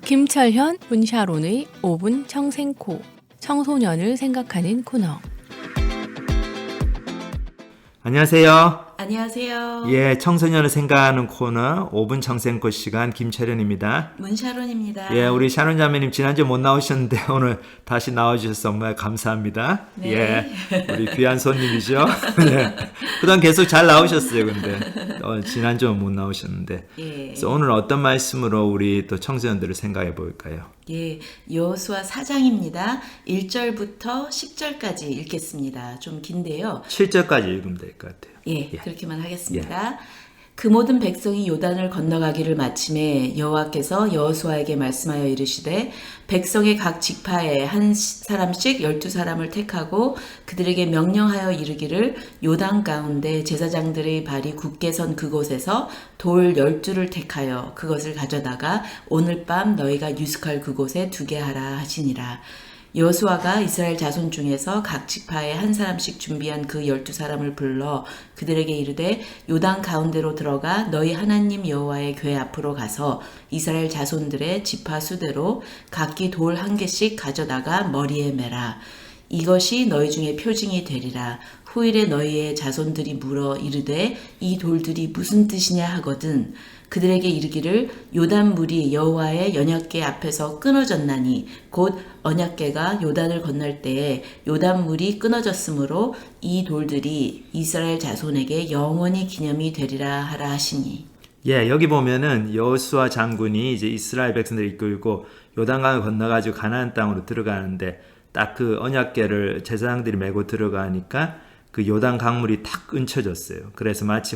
김철현, 문샤론의 5분 청생코, 청소년을 생각하는 코너. 안녕하세요. 안녕하세요. 예, 청소년을 생각하는 코너 5분 청생코 시간 김철현입니다. 문샤론입니다. 예, 우리 샤론 자매님 지난주에 못 나오셨는데 오늘 다시 나와주셔서 정말 감사합니다. 네. 예, 우리 귀한 손님이죠. 예, 그동안 계속 잘 나오셨어요. 근데 지난주에 못 나오셨는데. 예. 그래서 오늘 어떤 말씀으로 우리 또 청소년들을 생각해 볼까요? 예, 여호수아 4장입니다. 1절부터 10절까지 읽겠습니다. 좀 긴데요. 7절까지 읽으면 될 것 같아요. 예, 그렇게만 하겠습니다. 그 모든 백성이 요단을 건너가기를 마침에 여호와께서 여호수아에게 말씀하여 이르시되 백성의 각 지파에 한 사람씩 12사람을 택하고 그들에게 명령하여 이르기를 요단 가운데 제사장들의 발이 굳게 선 그곳에서 돌 12를 택하여 그것을 가져다가 오늘 밤 너희가 유숙할 그곳에 두게 하라 하시니라. 여호수아가 이스라엘 자손 중에서 각 지파에 한 사람씩 준비한 그 12사람을 불러 그들에게 이르되 요단 가운데로 들어가 너희 하나님 여호와의 궤 앞으로 가서 이스라엘 자손들의 지파 수대로 각기 돌 한 개씩 가져다가 머리에 매라. 이것이 너희 중에 표징이 되리라. 후일에 너희의 자손들이 물어 이르되 이 돌들이 무슨 뜻이냐 하거든 그들에게 이르기를 요단 물이 여호와의 언약궤 앞에서 끊어졌나니 곧 언약궤가 요단을 건널 때에 요단 물이 끊어졌으므로 이 돌들이 이스라엘 자손에게 영원히 기념이 되리라 하라 하시니. 예, 여기 보면은 여호수아 장군이 이제 이스라엘 백성들을 이끌고 요단강을 건너가지고 가나안 땅으로 들어가는데 딱 그 언약궤를 제사장들이 메고 들어가니까 그 요단 강물이 탁 끊쳐졌어요. 그래서 마치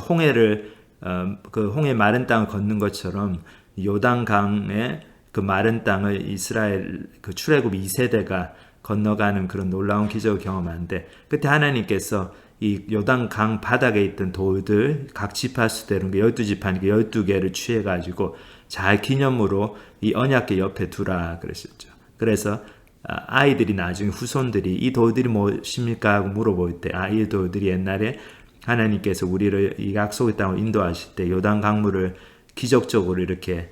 그 홍해 마른 땅을 걷는 것처럼 요단 강의 그 마른 땅을 이스라엘 그 출애굽 2세대가 건너가는 그런 놀라운 기적을 경험하는데 그때 하나님께서 이 요단 강 바닥에 있던 돌들 각 지파 수대로 12지파니까 12개를 취해가지고 잘 기념으로 이 언약궤 옆에 두라 그러셨죠. 그래서 아이들이 나중에 후손들이 이 돌들이 무엇입니까 하고 물어볼 때 이 돌들이 옛날에 하나님께서 우리를 이 약속의 땅으로 인도하실 때 요단 강물을 기적적으로 이렇게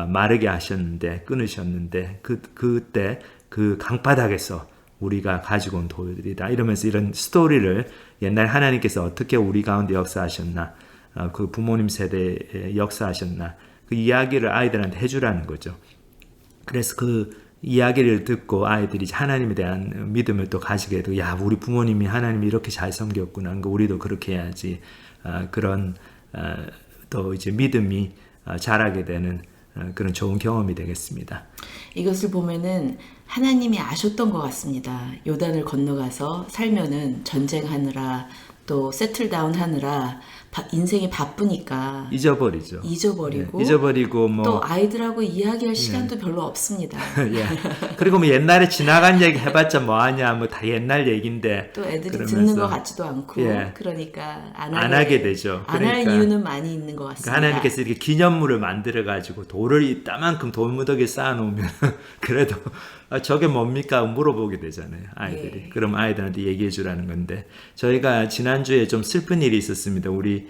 마르게 하셨는데 끊으셨는데 그때 그 강바닥에서 우리가 가지고 온 돌들이다 이러면서 이런 스토리를 옛날 하나님께서 어떻게 우리 가운데 역사하셨나 그 부모님 세대에 역사하셨나 그 이야기를 아이들한테 해주라는 거죠. 그래서 그 이야기를 듣고 아이들이 하나님에 대한 믿음을 또 가지게 되고 야 우리 부모님이 하나님이 이렇게 잘 섬겼구나 그러니까 우리도 그렇게 해야지 그런 또 이제 믿음이 자라게 되는 그런 좋은 경험이 되겠습니다. 이것을 보면은 하나님이 아셨던 것 같습니다. 요단을 건너가서 살면은 전쟁하느라 또 세틀다운 하느라 인생이 바쁘니까 잊어버리고 예, 잊어버리고 뭐 또 아이들하고 이야기할 시간도 별로 없습니다. 예. 그리고 뭐 옛날에 지나간 얘기 해봤자 뭐하냐 뭐 다 옛날 얘기인데 또 애들이 그러면서, 듣는 것 같지도 않고 예. 그러니까 안 하게 되죠. 안 할 이유는 많이 있는 것 같습니다. 그러니까 하나님께서 이렇게 기념물을 만들어 가지고 돌을 이따만큼 돌무더기에 쌓아놓으면 그래도 저게 뭡니까 물어보게 되잖아요 아이들이. 예. 그럼 아이들한테 얘기해 주라는 건데 저희가 지난주에 좀 슬픈 일이 있었습니다. 우리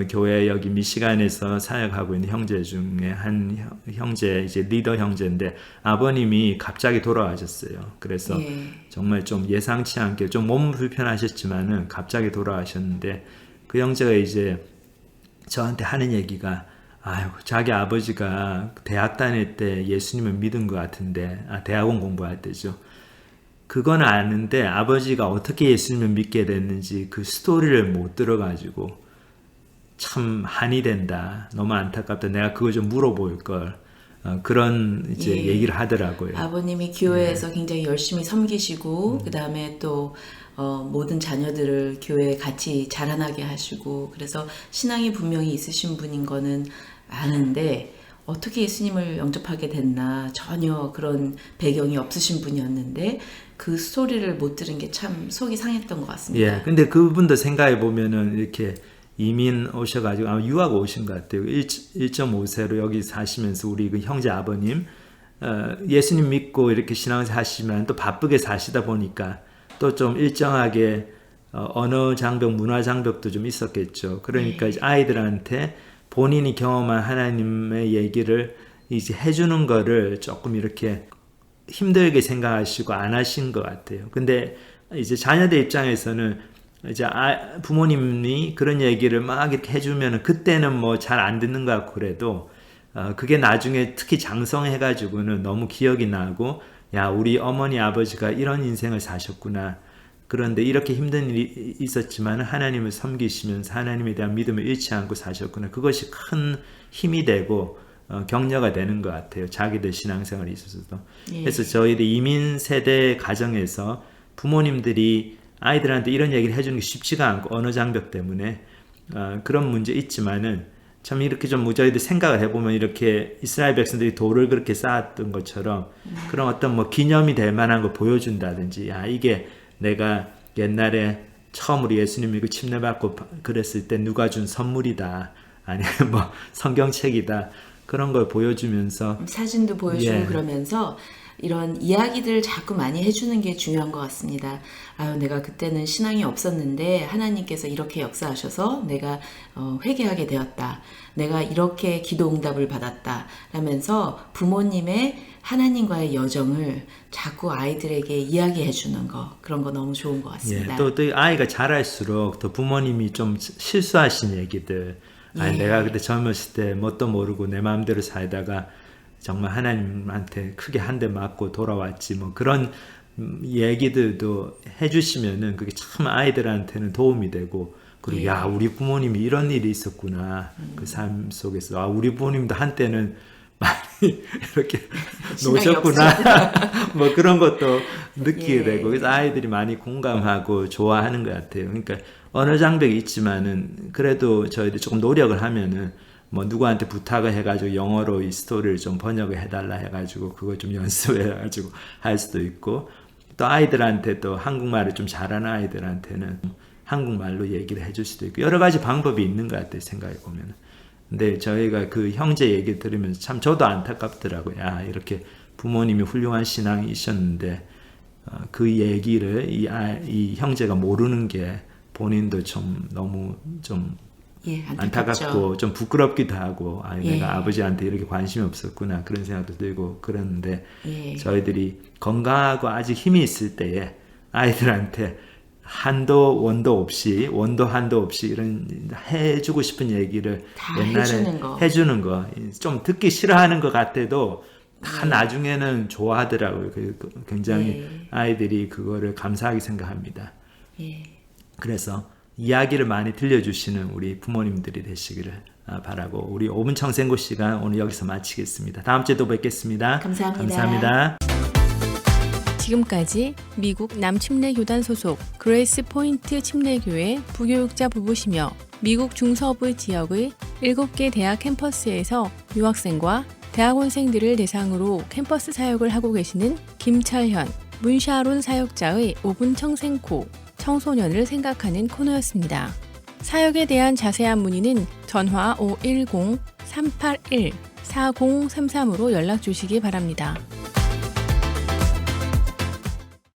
교회 여기 미시간에서 사역하고 있는 형제 중에 한 형제 이제 리더 형제인데 아버님이 갑자기 돌아가셨어요. 그래서 정말 좀 예상치 않게 좀 몸 불편하셨지만은 갑자기 돌아가셨는데 그 형제가 이제 저한테 하는 얘기가 자기 아버지가 대학 다닐 때 예수님을 믿은 것 같은데 대학원 공부할 때죠. 그건 아는데 아버지가 어떻게 예수님을 믿게 됐는지 그 스토리를 못 들어가지고 참 한이 된다. 너무 안타깝다. 내가 그거 좀 물어볼 걸. 그런 이제 얘기를 하더라고요. 아버님이 교회에서 굉장히 열심히 섬기시고 그 다음에 또 모든 자녀들을 교회에 같이 자라나게 하시고 그래서 신앙이 분명히 있으신 분인 거는 아는데 어떻게 예수님을 영접하게 됐나 전혀 그런 배경이 없으신 분이었는데 그 스토리를 못 들은 게 참 속이 상했던 것 같습니다. 예, 근데 그분도 생각해 보면은 이렇게 이민 오셔가지고 아마 유학 오신 것 같아요. 1.5세로 여기 사시면서 우리 그 형제 아버님 예수님 믿고 이렇게 신앙생활 하시면 또 바쁘게 사시다 보니까 또 좀 일정하게 언어 장벽, 문화 장벽도 좀 있었겠죠. 그러니까 이제 아이들한테 본인이 경험한 하나님의 얘기를 이제 해주는 거를 조금 이렇게 힘들게 생각하시고 안 하신 것 같아요. 근데 이제 자녀들 입장에서는 이제 부모님이 그런 얘기를 막 이렇게 해주면 그때는 뭐 잘 안 듣는 것 같고 그래도 그게 나중에 특히 장성해가지고는 너무 기억이 나고 야 우리 어머니 아버지가 이런 인생을 사셨구나. 그런데 이렇게 힘든 일이 있었지만 하나님을 섬기시면서 하나님에 대한 믿음을 잃지 않고 사셨구나. 그것이 큰 힘이 되고 격려가 되는 것 같아요. 자기들 신앙생활에 있어서도. 예. 그래서 저희들 이민 세대 가정에서 부모님들이 아이들한테 이런 얘기를 해주는 게 쉽지가 않고 언어 장벽 때문에 그런 문제 있지만은 참 이렇게 좀 저희들 생각을 해보면 이렇게 이스라엘 백성들이 돌을 그렇게 쌓았던 것처럼 그런 어떤 뭐 기념이 될 만한 걸 보여준다든지 야 이게 내가 옛날에 처음으로 예수님 믿고 침례받고 그랬을 때 누가 준 선물이다 아니면 뭐 성경책이다 그런 걸 보여주면서 사진도 보여주고 예. 그러면서 이런 이야기들을 자꾸 많이 해주는 게 중요한 것 같습니다. 아유, 내가 그때는 신앙이 없었는데 하나님께서 이렇게 역사하셔서 내가 회개하게 되었다. 내가 이렇게 기도 응답을 받았다. 라면서 부모님의 하나님과의 여정을 자꾸 아이들에게 이야기해 주는 거 그런 거 너무 좋은 것 같습니다. 예, 또 아이가 자랄수록 더 부모님이 좀 실수하신 얘기들 아니 예. 내가 그때 젊었을 때 뭣도 모르고 내 마음대로 살다가 정말 하나님한테 크게 한 대 맞고 돌아왔지 뭐 그런 얘기들도 해주시면은 그게 참 아이들한테는 도움이 되고 그리고 예. 야 우리 부모님이 이런 일이 있었구나 그 삶 속에서 아 우리 부모님도 한때는 많이 이렇게 신앙이 노셨구나 뭐 그런 것도 느끼게 예. 되고 그래서 아이들이 많이 공감하고 좋아하는 것 같아요. 그러니까 언어 장벽이 있지만은 그래도 저희들 조금 노력을 하면은 뭐 누구한테 부탁을 해가지고 영어로 이 스토리를 좀 번역을 해달라 해가지고 그걸 좀 연습해가지고 할 수도 있고 또 아이들한테 또 한국말을 좀 잘하는 아이들한테는 한국말로 얘기를 해줄 수도 있고 여러 가지 방법이 있는 것 같아요. 생각해 보면. 근데 저희가 그 형제 얘기 들으면서 참 저도 안타깝더라고요. 야 이렇게 부모님이 훌륭한 신앙이셨는데 그 얘기를 이 형제가 모르는 게 본인도 좀 너무 좀 예, 안타깝고 좀 부끄럽기도 하고 예. 내가 아버지한테 이렇게 관심이 없었구나 그런 생각도 들고 그랬는데 예. 저희들이 건강하고 아직 힘이 있을 때에 아이들한테 한도 원도 없이 이런 해주고 싶은 얘기를 다 옛날에 해주는 거 좀 듣기 싫어하는 것 같아도 다 나중에는 좋아하더라고요. 굉장히 예. 아이들이 그거를 감사하게 생각합니다. 예. 그래서 이야기를 많이 들려주시는 우리 부모님들이 되시기를 바라고 우리 5분 청생고 시간 오늘 여기서 마치겠습니다. 다음 주에 또 뵙겠습니다. 감사합니다. 감사합니다. 지금까지 미국 남침례교단 소속 그레이스 포인트 침례교회 부교육자 부부시며 미국 중서부 지역의 7개 대학 캠퍼스에서 유학생과 대학원생들을 대상으로 캠퍼스 사역을 하고 계시는 김철현, 문샤론 사역자의 5분 청생코 청소년을 생각하는 코너였습니다. 사역에 대한 자세한 문의는 전화 510-381-4033으로 연락 주시기 바랍니다.